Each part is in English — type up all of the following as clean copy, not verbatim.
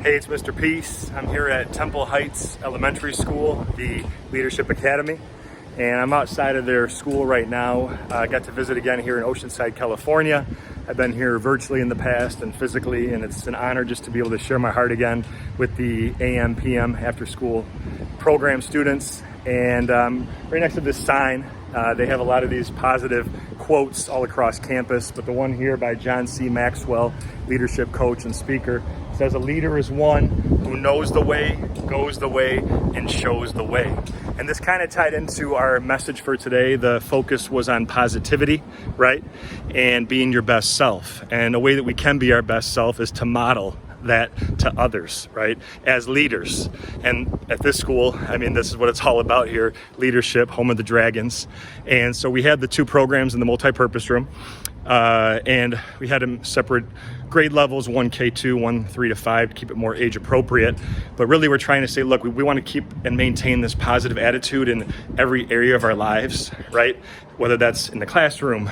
Hey, it's Mr. Peace. I'm here at Temple Heights Elementary School, the Leadership Academy, and I'm outside of their school right now. I got to visit again here in Oceanside, California. I've been here virtually in the past and physically, and it's an honor just to be able to share my heart again with the AM, PM after school program students. And right next to this sign, they have a lot of these positive quotes all across campus, but the one here by John C. Maxwell, leadership coach and speaker, says a leader is one who knows the way, goes the way, and shows the way. And this kind of tied into our message for today. The focus was on positivity, right? And being your best self. And a way that we can be our best self is to model that to others, right? As leaders. And at this school, I mean, this is what it's all about here, leadership, home of the dragons. And so we had the two programs in the multi-purpose room. And we had them separate grade levels, 1K2, 1 3 to 5, to keep it more age appropriate. But really we're trying to say, look, we want to keep and maintain this positive attitude in every area of our lives, right? Whether that's in the classroom,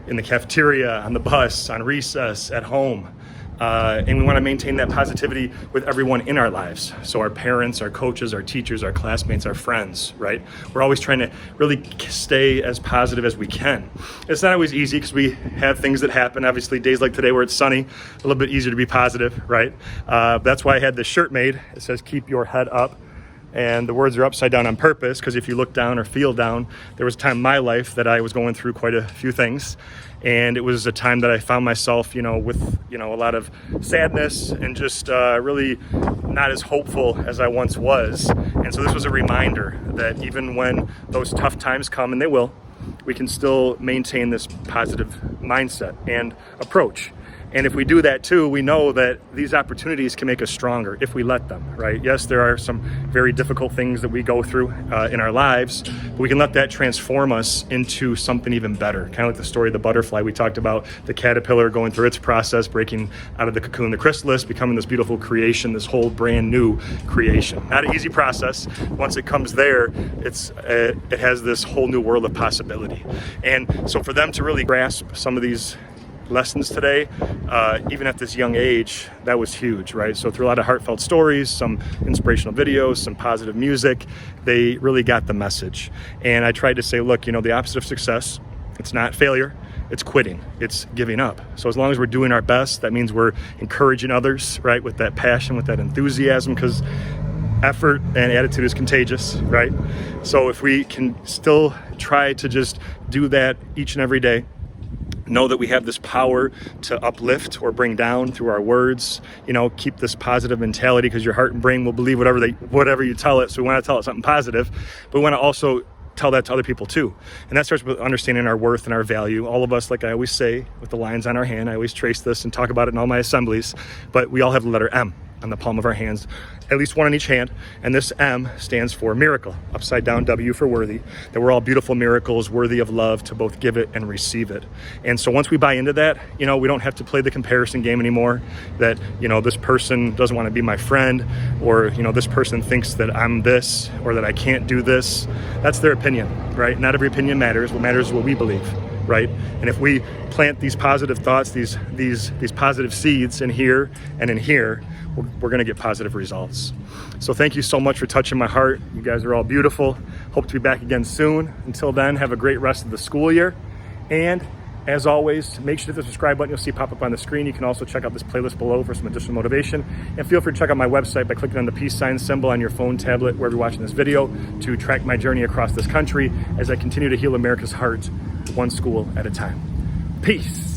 in the cafeteria, on the bus, on recess, at home. And we want to maintain that positivity with everyone in our lives. So our parents, our coaches, our teachers, our classmates, our friends, right? We're always trying to really stay as positive as we can. It's not always easy because we have things that happen. Obviously, days like today where it's sunny, a little bit easier to be positive, right? That's why I had this shirt made. It says, "Keep your head up." And the words are upside down on purpose, because if you look down or feel down, there was a time in my life that I was going through quite a few things. And it was a time that I found myself, with, a lot of sadness and just really not as hopeful as I once was. And so this was a reminder that even when those tough times come, and they will, we can still maintain this positive mindset and approach. And if we do that too, we know that these opportunities can make us stronger if we let them, right? Yes, there are some very difficult things that we go through in our lives, but we can let that transform us into something even better. Kind of like the story of the butterfly we talked about, the caterpillar going through its process, breaking out of the cocoon, the chrysalis, becoming this beautiful creation, this whole brand new creation. Not an easy process. Once it comes there, it has this whole new world of possibility. And so for them to really grasp some of these lessons today, even at this young age, that was huge, right? So through a lot of heartfelt stories, some inspirational videos, some positive music, they really got the message. And I tried to say, look, the opposite of success, it's not failure, it's quitting, it's giving up. So as long as we're doing our best, that means we're encouraging others, right? With that passion, with that enthusiasm, because effort and attitude is contagious, right? So if we can still try to just do that each and every day, know that we have this power to uplift or bring down through our words, keep this positive mentality, because your heart and brain will believe whatever you tell it. So we want to tell it something positive, but we want to also tell that to other people too. And that starts with understanding our worth and our value. All of us, like I always say with the lines on our hand, I always trace this and talk about it in all my assemblies, but we all have the letter M on the palm of our hands, at least one on each hand. And this M stands for miracle, upside down W for worthy, that we're all beautiful miracles worthy of love to both give it and receive it. And so once we buy into that, we don't have to play the comparison game anymore, that, this person doesn't want to be my friend, or, this person thinks that I'm this or that I can't do this. That's their opinion, right? Not every opinion matters. What matters is what we believe, right? And if we plant these positive thoughts, these positive seeds in here and in here, we're going to get positive results. So thank you so much for touching my heart. You guys are all beautiful. Hope to be back again soon. Until then, have a great rest of the school year. And as always, make sure to hit the subscribe button you'll see pop up on the screen. You can also check out this playlist below for some additional motivation. And feel free to check out my website by clicking on the peace sign symbol on your phone, tablet, wherever you're watching this video, to track my journey across this country as I continue to heal America's heart one school at a time. Peace.